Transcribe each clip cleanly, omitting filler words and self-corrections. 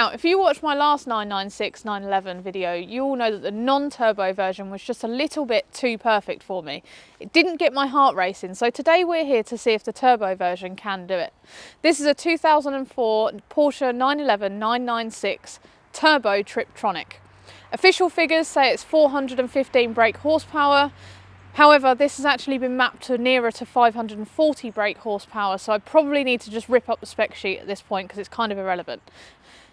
Now, if you watched my last 996 911 video, you all know that the non-turbo version was just a little bit too perfect for me. It didn't get my heart racing, so today we're here to see if the turbo version can do it. This is a 2004 Porsche 911 996 Turbo Triptronic. Official figures say it's 415 brake horsepower. However, this has actually been mapped to nearer to 540 brake horsepower, so I probably need to just rip up the spec sheet at this point because it's kind of irrelevant.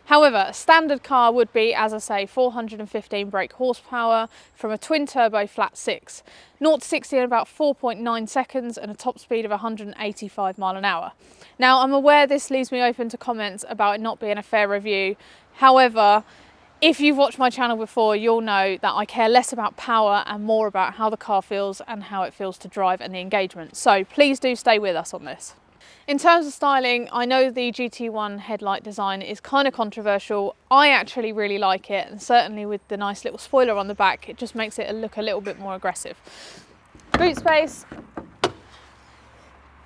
However, a standard car would be, as I say, 415 brake horsepower from a twin turbo flat 6. 0 to 60 in about 4.9 seconds and a top speed of 185 mile an hour. Now, I'm aware this leaves me open to comments about it not being a fair review. However, if you've watched my channel before, you'll know that I care less about power and more about how the car feels and how it feels to drive and the engagement. So please do stay with us on this. In terms of styling, I know the GT1 headlight design is kind of controversial. I actually really like it, and certainly with the nice little spoiler on the back, it just makes it look a little bit more aggressive. Boot space,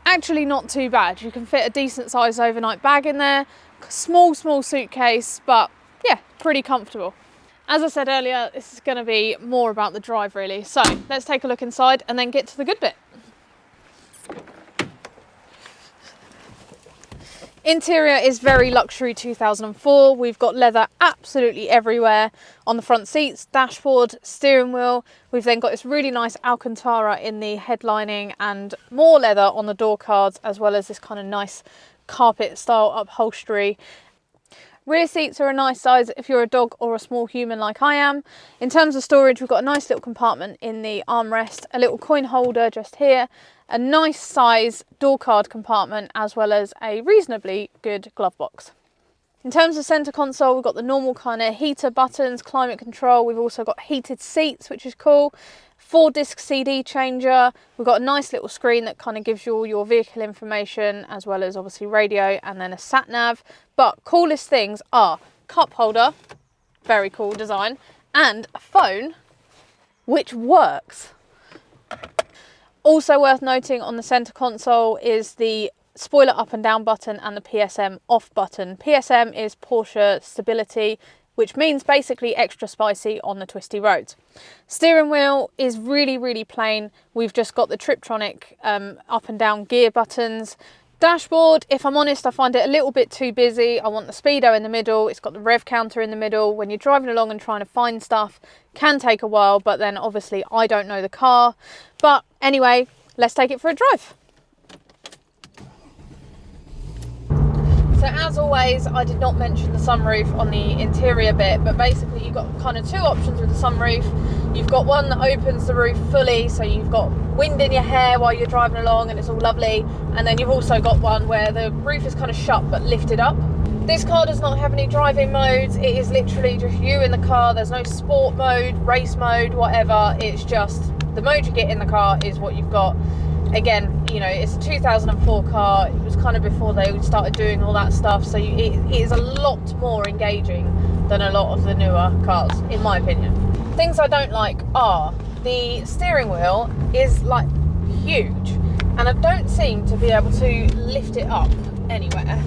actually not too bad. You can fit a decent sized overnight bag in there. Small suitcase, but yeah, pretty comfortable. As I said earlier, this is going to be more about the drive really. So let's take a look inside and then get to the good bit. Interior is very luxury 2004. We've got leather absolutely everywhere on the front seats, dashboard, steering wheel. We've then got this really nice Alcantara in the headlining and more leather on the door cards, as well as this kind of nice carpet style upholstery. Rear seats are a nice size if you're a dog or a small human like I am. In terms of storage, we've got a nice little compartment in the armrest, a little coin holder just here, a nice size door card compartment, as well as a reasonably good glove box. In terms of centre console, we've got the normal kind of heater buttons, climate control. We've also got heated seats, which is cool. 4-disc CD changer. We've got a nice little screen that kind of gives you all your vehicle information, as well as obviously radio and then a sat nav. But coolest things are cup holder, very cool design, and a phone which works. Also worth noting on the centre console is the spoiler up and down button and the PSM off button. PSM is Porsche stability, which means basically extra spicy on the twisty roads. Steering wheel is really plain. We've just got the Triptronic up and down gear buttons. Dashboard, if I'm honest, I find it a little bit too busy. I want the speedo in the middle. It's got the rev counter in the middle. When you're driving along and trying to find stuff, can take a while, but then obviously I don't know the car. But anyway, let's take it for a drive. So as always, I did not mention the sunroof on the interior bit, but basically you've got kind of two options with the sunroof. You've got one that opens the roof fully, so you've got wind in your hair while you're driving along and it's all lovely. And then you've also got one where the roof is kind of shut but lifted up. This car does not have any driving modes. It is literally just you in the car. There's no sport mode, race mode, whatever. It's just the mode you get in the car is what you've got. Again, you know, it's a 2004 car. It was kind of before they started doing all that stuff, so it is a lot more engaging than a lot of the newer cars, in my opinion. Things I don't like are the steering wheel is like huge, and I don't seem to be able to lift it up anywhere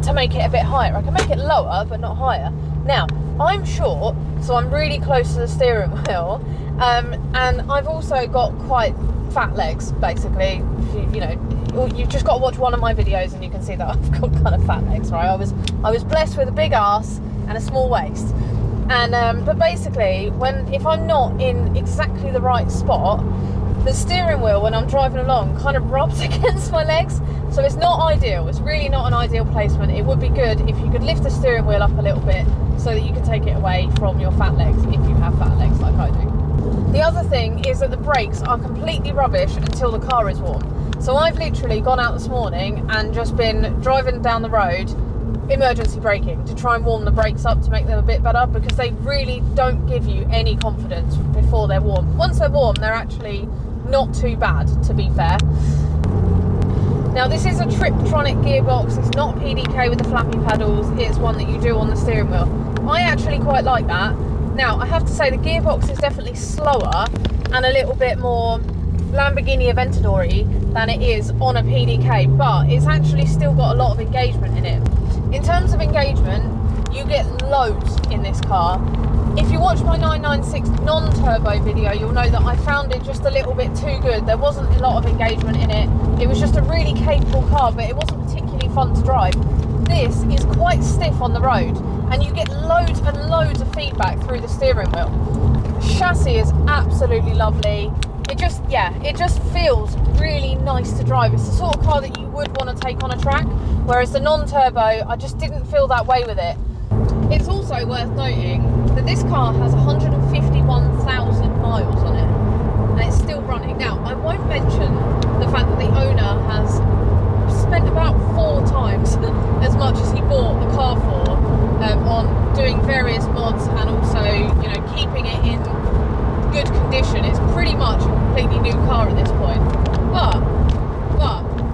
to make it a bit higher. I can make it lower, but not higher. Now, I'm short, so I'm really close to the steering wheel, and I've also got quite fat legs, basically. You know, you've just got to watch one of my videos and you can see that I've got kind of fat legs, right? I was blessed with a big ass and a small waist, and but basically if I'm not in exactly the right spot, the steering wheel when I'm driving along kind of rubs against my legs, so it's not ideal. It's really not an ideal placement. It would be good if you could lift the steering wheel up a little bit so that you can take it away from your fat legs if you have fat legs like I do. The other thing is that the brakes are completely rubbish until the car is warm. So I've literally gone out this morning and just been driving down the road, emergency braking, to try and warm the brakes up to make them a bit better, because they really don't give you any confidence before they're warm. Once they're warm, they're actually not too bad, to be fair. Now, this is a Triptronic gearbox. It's not a PDK with the flappy pedals. It's one that you do on the steering wheel. I actually quite like that. Now, I have to say the gearbox is definitely slower and a little bit more Lamborghini Aventador-y than it is on a PDK, but it's actually still got a lot of engagement in it. In terms of engagement, You get loads in this car. If you watch my 996 non-turbo video, you'll know that I found it just a little bit too good. There wasn't a lot of engagement in it. It was just a really capable car, but it wasn't particularly fun to drive. This is quite stiff on the road, and you get loads and loads of feedback through the steering wheel. The chassis is absolutely lovely. It just feels really nice to drive. It's the sort of car that you would want to take on a track, whereas the non-turbo, I just didn't feel that way with it. It's also worth noting that this car has 151,000 miles on it, and it's still running. Now, I won't mention the fact that the owner has spent about 4 times as much as he bought the car for on doing various mods, and also, you know, keeping it in good condition. It's pretty much a completely new car at this point, but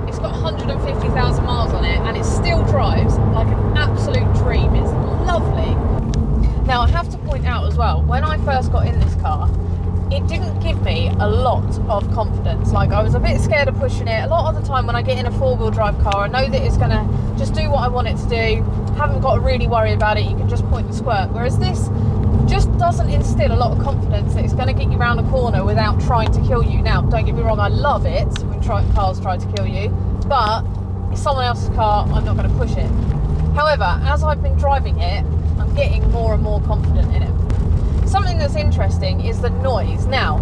it's got 150,000 miles on it, and it still drives like an absolute dream. It's lovely. Now, I have to point out as well, when I first got in this car, it didn't give me a lot of confidence. Like, I was a bit scared of pushing it. A lot of the time when I get in a 4-wheel drive car, I know that it's going to just do what I want it to do. Haven't got to really worry about it. You can just point and squirt. Whereas this just doesn't instill a lot of confidence that it's going to get you around a corner without trying to kill you. Now, don't get me wrong, I love it when cars try to kill you, but it's someone else's car, I'm not going to push it. However, as I've been driving it, I'm getting more and more confident in it. Something that's interesting is the noise. Now,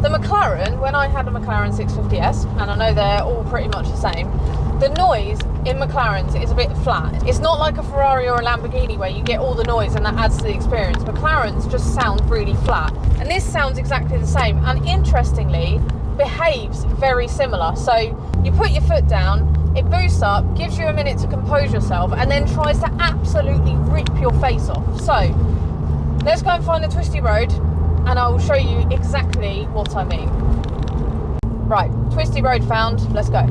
the McLaren, when I had a McLaren 650S, and I know they're all pretty much the same, the noise in McLarens is a bit flat. It's not like a Ferrari or a Lamborghini where you get all the noise and that adds to the experience. McLarens just sound really flat, and this sounds exactly the same, and interestingly behaves very similar. So you put your foot down, it boosts up, gives you a minute to compose yourself, and then tries to absolutely rip your face off. So let's go and find the twisty road, and I will show you exactly what I mean. Right, twisty road found, let's go.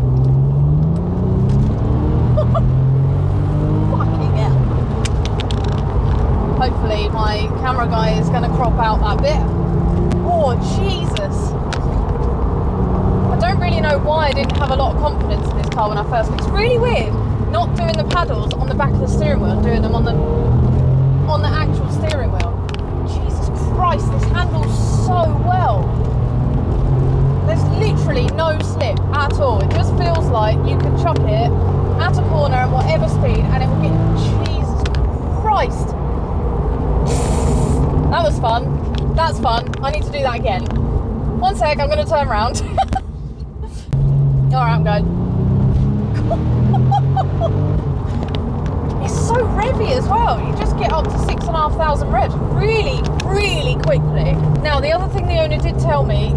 Fucking hell. Hopefully my camera guy is going to crop out that bit. Oh, Jesus. I don't really know why I didn't have a lot of confidence in this car when I first... It's really weird not doing the paddles on the back of the steering wheel and doing them on the actual steering wheel. Jesus Christ, this handles so well. There's literally no slip at all. It just feels like you can chuck it at a corner at whatever speed and it will get... Jesus Christ. That was fun. That's fun. I need to do that again. One sec, I'm going to turn around. Alright, I'm going. It's so revvy as well. You just get up to 6,500 revs really, really quickly. Now, the other thing the owner did tell me...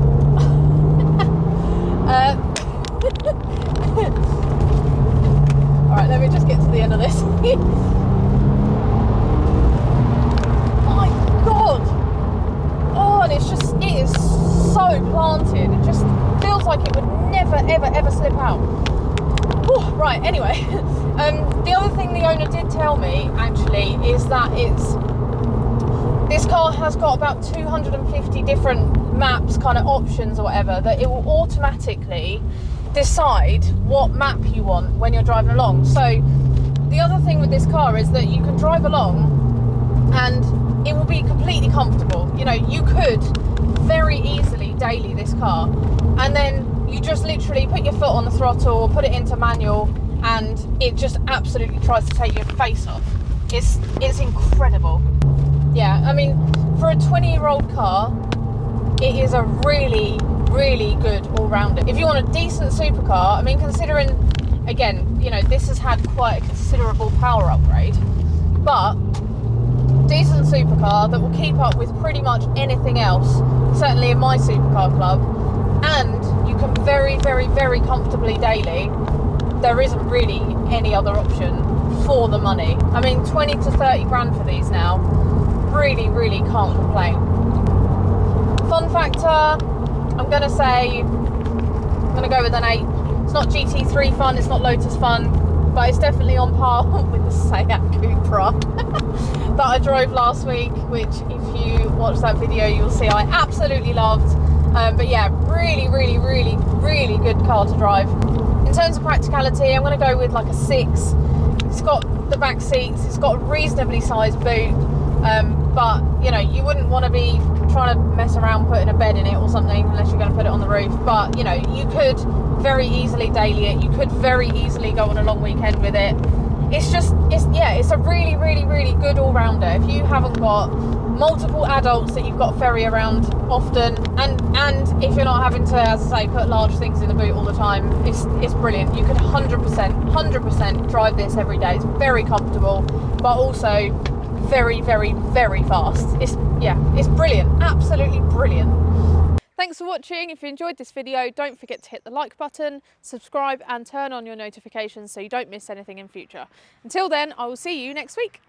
Alright, let me just get to the end of this. My God! Oh, and it is so planted. It just feels like it would never, ever, ever slip out. Oh, right, anyway. The other thing the owner did tell me, actually, is that this car has got about 250 different maps, kind of options or whatever, that it will automatically decide what map you want when you're driving along. So the other thing with this car is that you can drive along and it will be completely comfortable. You know, you could very easily daily this car, and then you just literally put your foot on the throttle or put it into manual and it just absolutely tries to take your face off. It's incredible. Yeah, I mean, for a 20-year-old car, it is a really, really good all-rounder. If you want a decent supercar, I mean, considering, again, you know, this has had quite a considerable power upgrade, but decent supercar that will keep up with pretty much anything else, certainly in my supercar club, and you can very, very, very comfortably daily. There isn't really any other option for the money. I mean, 20 to 30 grand for these now. Really, really can't complain. Fun factor, I'm going to say, I'm going to go with an 8. It's not GT3 fun, it's not Lotus fun, but it's definitely on par with the Seat Cupra that I drove last week, which if you watch that video, you'll see I absolutely loved. But yeah, really, really, really, really good car to drive. In terms of practicality, I'm going to go with like a 6. It's got the back seats, it's got a reasonably sized boot, but you know, you wouldn't want to be trying to mess around putting a bed in it or something unless you're going to put it on the roof. But you know, you could very easily daily it, you could very easily go on a long weekend with it. It's a really, really, really good all-rounder. If you haven't got multiple adults that you've got to ferry around often, and if you're not having to, as I say, put large things in the boot all the time, it's brilliant. You could 100% drive this every day. It's very comfortable, but also very, very, very fast. It's brilliant, absolutely brilliant. Thanks for watching. If you enjoyed this video, don't forget to hit the like button, subscribe and turn on your notifications so you don't miss anything in future. Until then, I will see you next week.